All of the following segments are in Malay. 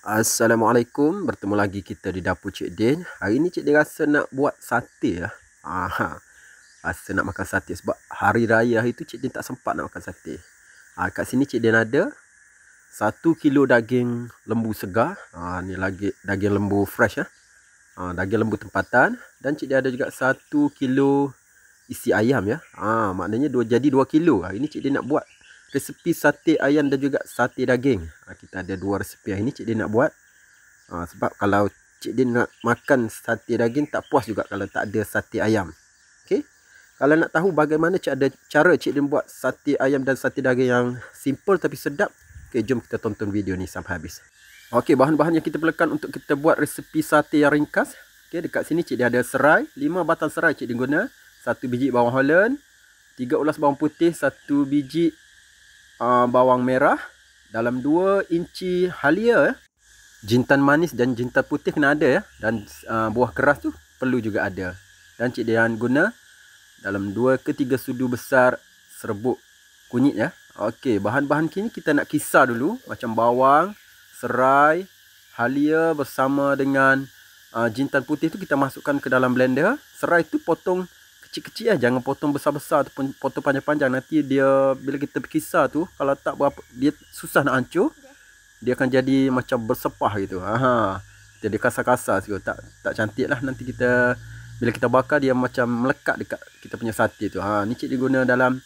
Assalamualaikum, bertemu lagi kita di dapur Cik Din. Hari ni Cik Din rasa nak buat sate lah. Rasa nak makan sate sebab hari raya hari tu Cik Din tak sempat nak makan sate. Kat sini Cik Din ada 1 kilo daging lembu segar. Ni lagi daging lembu fresh. Daging lembu tempatan. Dan Cik Din ada juga 1 kilo isi ayam ya. Maknanya jadi 2 kilo. Hari ni Cik Din nak buat resepi sate ayam dan juga sate daging. Kita ada 2 resepi hari ni Cik Din nak buat. Sebab kalau Cik Din nak makan sate daging tak puas juga kalau tak ada sate ayam. Okey. Kalau nak tahu bagaimana cara Cik Din buat sate ayam dan sate daging yang simple tapi sedap, okey, jom kita tonton video ni sampai habis. Okey, bahan-bahan yang kita perlukan untuk kita buat resepi sate yang ringkas. Okey, dekat sini Cik Din ada serai, 5 batang serai Cik Din guna, 1 biji bawang holland, 3 ulas bawang putih, 1 biji bawang merah, dalam 2 inci halia, jintan manis dan jintan putih kena ada ya, dan buah keras tu perlu juga ada. Dan Cik Din guna dalam 2 ke 3 sudu besar serbuk kunyit ya. Okey, bahan-bahan kini kita nak kisar dulu, macam bawang, serai, halia bersama dengan jintan putih tu kita masukkan ke dalam blender. Serai tu potong kecil-kecil ya, jangan potong besar-besar ataupun potong panjang-panjang. Nanti dia bila kita kisar tu, kalau tak berapa, dia susah nak hancur. Dia akan jadi macam bersepah gitu. Jadi kasar-kasar sikit, tak cantik lah. Nanti kita bila kita bakar dia macam melekat dekat kita punya sate tu. Ni Cik Din guna dalam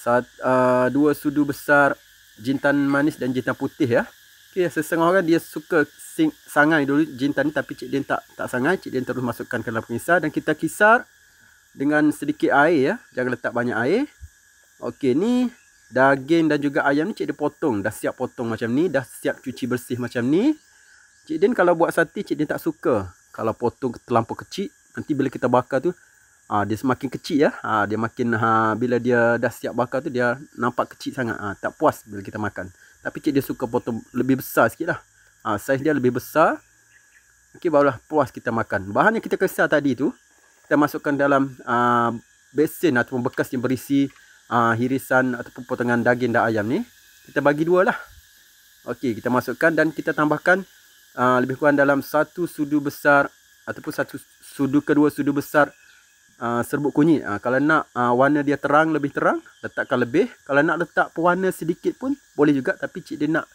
2 sudu besar jintan manis dan jintan putih ya. Okey, sesetengah orang dia suka sangai dulu jintan ni, tapi Cik Din tak sangai. Cik Din terus masukkan ke dalam pengisar dan kita kisar dengan sedikit air ya. Jangan letak banyak air. Okey, ni daging dan juga ayam ni Cik Din potong. Dah siap potong macam ni. Dah siap cuci bersih macam ni. Cik Din kalau buat sate, Cik Din tak suka kalau potong terlampau kecil. Nanti bila kita bakar tu, dia semakin kecil ya. Dia makin, bila dia dah siap bakar tu, dia nampak kecil sangat. Tak puas bila kita makan. Tapi Cik Din suka potong lebih besar sikit lah. Saiz dia lebih besar. Okey, barulah puas kita makan. Bahan yang kita kisar tadi tu, kita masukkan dalam besen ataupun bekas yang berisi hirisan ataupun potongan daging dan ayam ni. Kita bagi dua lah. Okey, kita masukkan dan kita tambahkan lebih kurang dalam 1 sudu besar ataupun 1 sudu ke 2 sudu besar serbuk kunyit. Kalau nak warna dia terang, lebih terang, letakkan lebih. Kalau nak letak pewarna sedikit pun boleh juga, tapi Cik Din nak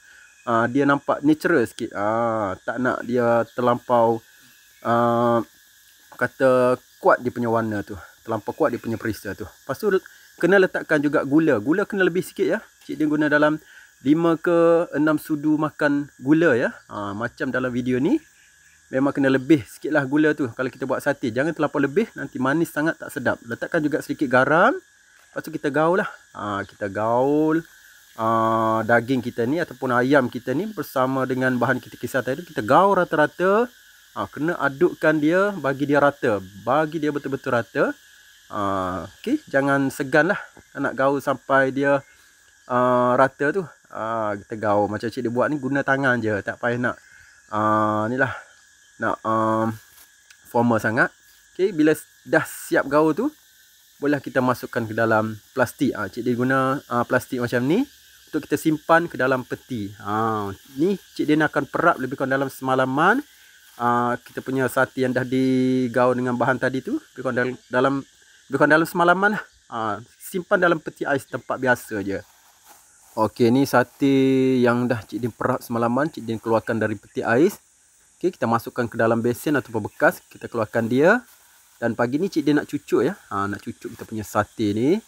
dia nampak natural sikit. Tak nak dia terlampau kata kuat dia punya warna tu, terlampau kuat dia punya perisa tu. Lepas tu kena letakkan juga gula. Gula kena lebih sikit ya. Cik Din guna dalam 5 ke 6 sudu makan gula ya. Macam dalam video ni. Memang kena lebih sikit lah gula tu kalau kita buat sate. Jangan terlampau lebih, nanti manis sangat tak sedap. Letakkan juga sedikit garam. Lepas tu kita gaul lah. Kita gaul daging kita ni ataupun ayam kita ni bersama dengan bahan kita kisar tadi. Kita gaul rata-rata. Kena adukkan dia, bagi dia rata. Bagi dia betul-betul rata. Okey, jangan segan lah. Nak gaul sampai dia rata tu. Kita gaul macam Cik Din buat ni, guna tangan je. Tak payah nak ni lah, nak formal sangat. Okey, bila dah siap gaul tu, boleh kita masukkan ke dalam plastik. Cik Din guna plastik macam ni untuk kita simpan ke dalam peti. Ni Cik Din akan perap lebih kurang dalam semalaman. Kita punya sate yang dah digaul dengan bahan tadi tu, lebih kurang dalam semalaman lah. Simpan dalam peti ais tempat biasa je. Okey, ni sate yang dah Cik Din perap semalaman. Cik Din keluarkan dari peti ais. Okey, kita masukkan ke dalam besen ataupun bekas. Kita keluarkan dia. Dan pagi ni Cik Din nak cucuk ya. Nak cucuk kita punya sate ni.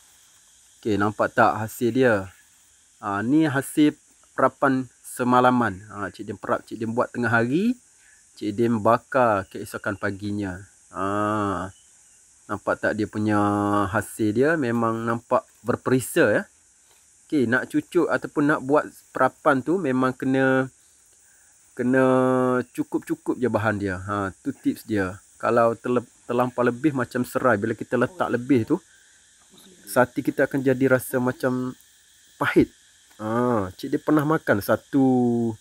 Okey, nampak tak hasil dia? Ni hasil perapan semalaman. Cik Din perap, Cik Din buat tengah hari. Cik Din bakar keesokan paginya. Nampak tak dia punya hasil dia? Memang nampak berperisa ya. Okey, nak cucuk ataupun nak buat perapan tu memang kena cukup-cukup je bahan dia. Tu tips dia. Kalau terlampau lebih macam serai, bila kita letak lebih tu, sate kita akan jadi rasa macam pahit. Cik Din pernah makan satu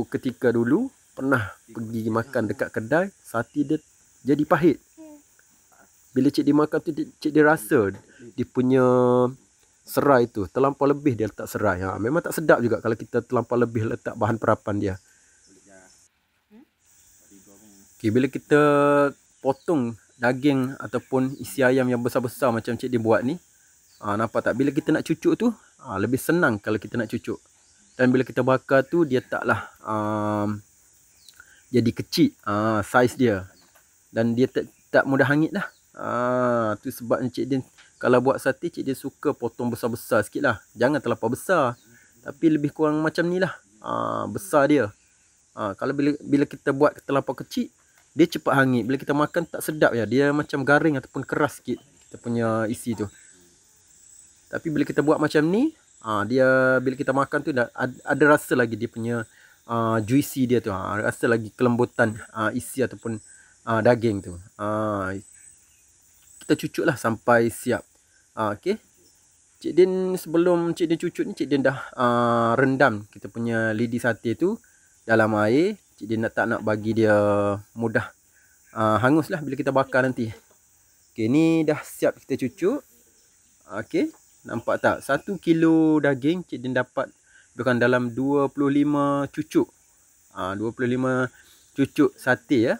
ketika dulu, pernah pergi makan dekat kedai, sate dia jadi pahit. Bila Cik Din makan tu, Cik Din rasa dia punya serai tu. Terlampau lebih dia letak serai. Memang tak sedap juga kalau kita terlampau lebih letak bahan perapan dia. Okay, bila kita potong daging ataupun isi ayam yang besar-besar macam Cik Din buat ni, nampak tak? Bila kita nak cucuk tu, lebih senang kalau kita nak cucuk. Dan bila kita bakar tu, dia taklah jadi kecil saiz dia. Dan dia tak mudah hangit lah. Tu sebab Cik Din kalau buat sate, Cik Din suka potong besar-besar sikit lah. Jangan terlampau besar, tapi lebih kurang macam ni lah. Besar dia. Kalau bila kita buat terlampau kecil, dia cepat hangit. Bila kita makan tak sedap ya. Dia macam garing ataupun keras sikit kita punya isi tu. Tapi bila kita buat macam ni, dia bila kita makan tu ada rasa lagi dia punya juicy dia tu. Rasa lagi kelembutan isi ataupun daging tu. Kita cucuk lah sampai siap. Okay. Cik Din sebelum Cik Din cucuk ni, Cik Din dah rendam kita punya lidi sate tu dalam air. Cik Din tak nak bagi dia mudah hangus lah bila kita bakar nanti. Okay, ni dah siap kita cucuk. Okay, nampak tak? 1 kilo daging Cik Din dapat bukan dalam 25 cucuk. 25 cucuk sate ya.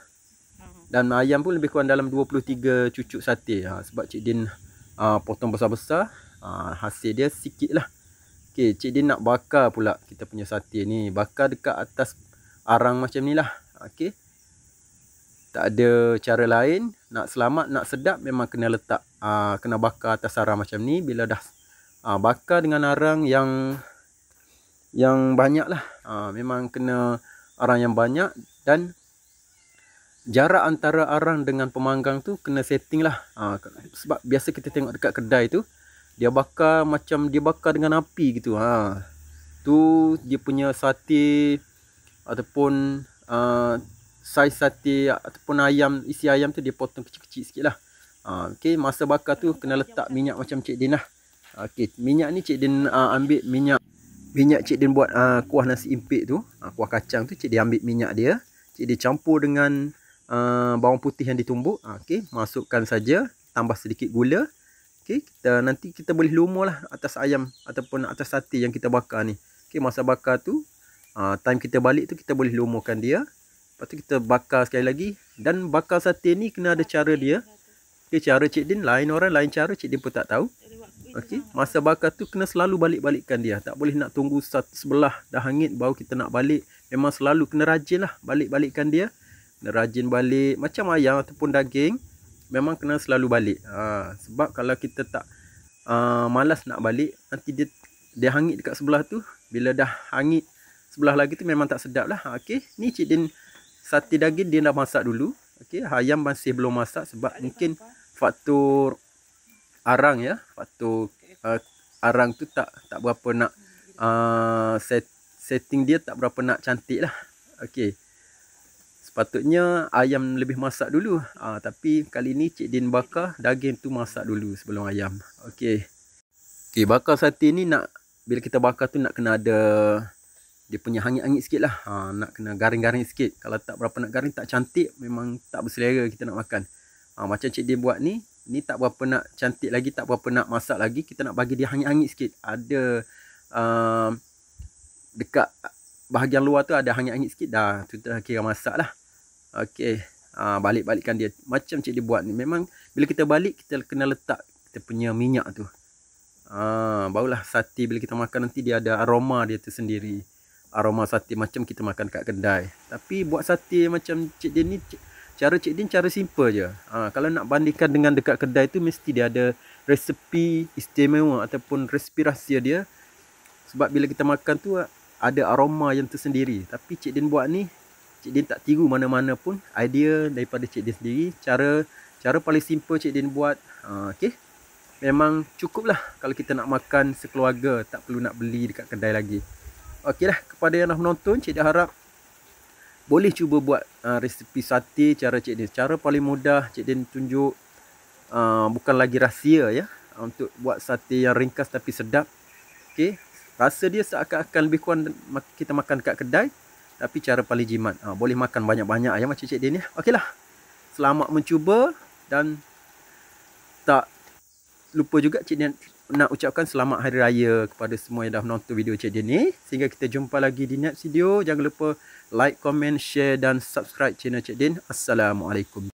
Dan ayam pun lebih kurang dalam 23 cucuk sate. Sebab Cik Din potong besar-besar, hasil dia sikit lah. Okay, Cik Din nak bakar pula kita punya sate ni. Bakar dekat atas arang macam ni lah. Okay. Tak ada cara lain. Nak selamat, nak sedap, memang kena letak, kena bakar atas arang macam ni. Bila dah bakar dengan arang yang banyak lah. Memang kena arang yang banyak. Dan jarak antara arang dengan pemanggang tu kena setting lah. Sebab biasa kita tengok dekat kedai tu, dia bakar macam dia bakar dengan api gitu. Tu dia punya sate ataupun saiz sate ataupun ayam, isi ayam tu dia potong kecil-kecil sikit lah. Okay, masa bakar tu kena letak minyak macam Cik Din lah. Okay, minyak ni Cik Din ambil minyak Cik Din buat kuah nasi impik tu, kuah kacang tu. Cik Din ambil minyak dia, Cik Din campur dengan bawang putih yang ditumbuk. Okay, masukkan saja, tambah sedikit gula. Okay, nanti kita boleh lumur lah atas ayam ataupun atas sate yang kita bakar ni. Okay, masa bakar tu, time kita balik tu kita boleh lumurkan dia. Lepas tu kita bakar sekali lagi. Dan bakar sate ni kena ada cara dia. Okay, cara Cik Din lain orang, lain cara. Cik Din pun tak tahu. Okay, masa bakar tu kena selalu balik-balikkan dia. Tak boleh nak tunggu sebelah dah hangit baru kita nak balik. Memang selalu kena rajin lah balik-balikkan dia. Kena rajin balik. Macam ayam ataupun daging, memang kena selalu balik. Sebab kalau kita tak malas nak balik, nanti dia hangit dekat sebelah tu. Bila dah hangit sebelah lagi tu memang tak sedap lah. Okay, ni Cik Din sate daging dia dah masak dulu. Okay, ayam masih belum masak sebab mungkin faktor arang ya. Faktor arang tu tak berapa nak setting dia tak berapa nak cantik lah. Okay, sepatutnya ayam lebih masak dulu. Tapi kali ni Cik Din bakar daging tu masak dulu sebelum ayam. Okay. Okay, bakar sate ni bila kita bakar tu nak kena ada dia punya hangit-hangit sikit lah. Nak kena garing-garing sikit. Kalau tak berapa nak garing, tak cantik, memang tak berselera kita nak makan. Macam Cik Din buat ni tak berapa nak cantik lagi, tak berapa nak masak lagi. Kita nak bagi dia hangit-hangit sikit. Ada dekat bahagian luar tu ada hangit-hangit sikit dah. Tu dah kira masak lah. Okay, balik-balikkan dia. Macam Cik Din buat ni, memang bila kita balik, kita kena letak kita punya minyak tu. Barulah sate bila kita makan nanti dia ada aroma dia tu sendiri. Aroma sate macam kita makan kat kedai. Tapi buat sate macam Cik Din ni, cara Cik Din cara simple je. Kalau nak bandingkan dengan dekat kedai tu, mesti dia ada resepi istimewa ataupun resepi rahsia dia. Sebab bila kita makan tu ada aroma yang tersendiri. Tapi Cik Din buat ni, Cik Din tak tiru mana-mana pun. Idea daripada Cik Din sendiri. Cara paling simple Cik Din buat. Okay, memang cukup lah kalau kita nak makan sekeluarga. Tak perlu nak beli dekat kedai lagi. Okey lah, kepada yang dah menonton, Cik Din harap boleh cuba buat resepi sate cara Cik Din. Cara paling mudah Cik Din tunjuk, bukan lagi rahsia ya, untuk buat sate yang ringkas tapi sedap. Okey, rasa dia seakan-akan lebih kurang kita makan kat kedai, tapi cara paling jimat. Boleh makan banyak-banyak ya macam Cik Din ya. Okeylah, selamat mencuba dan tak lupa juga Cik Din nak ucapkan selamat hari raya kepada semua yang dah menonton video Cik Din ni. Sehingga kita jumpa lagi di next video. Jangan lupa like, comment, share dan subscribe channel Cik Din. Assalamualaikum.